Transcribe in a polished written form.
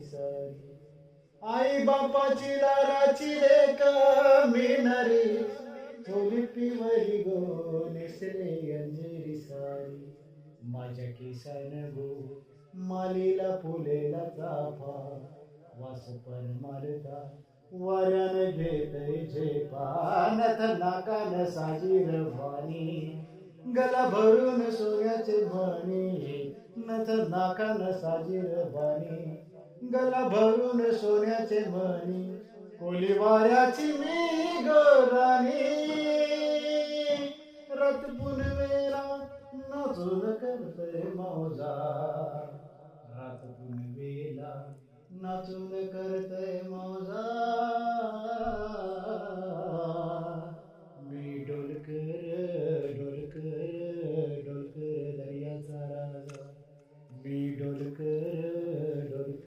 सारी आई बापाची लाडाची लेक मिनरी चोली पिवरी गो नेसले अंजेरी सारी माझ्या केसान गो मालीला फुलेला चाफा वास पण मारता वाऱ्यान घेतय झेपा नथ नाकान साजीर वाणी गला भरून सोन्याचे मणी नथ नाकान साजीर वाणी गला भरून सोन्याचे मणी कोली वाऱ्याची मी गोराणी रत पुनवेला नाचून करतय मौजा रात पुनवेला नाचून करतय मौजा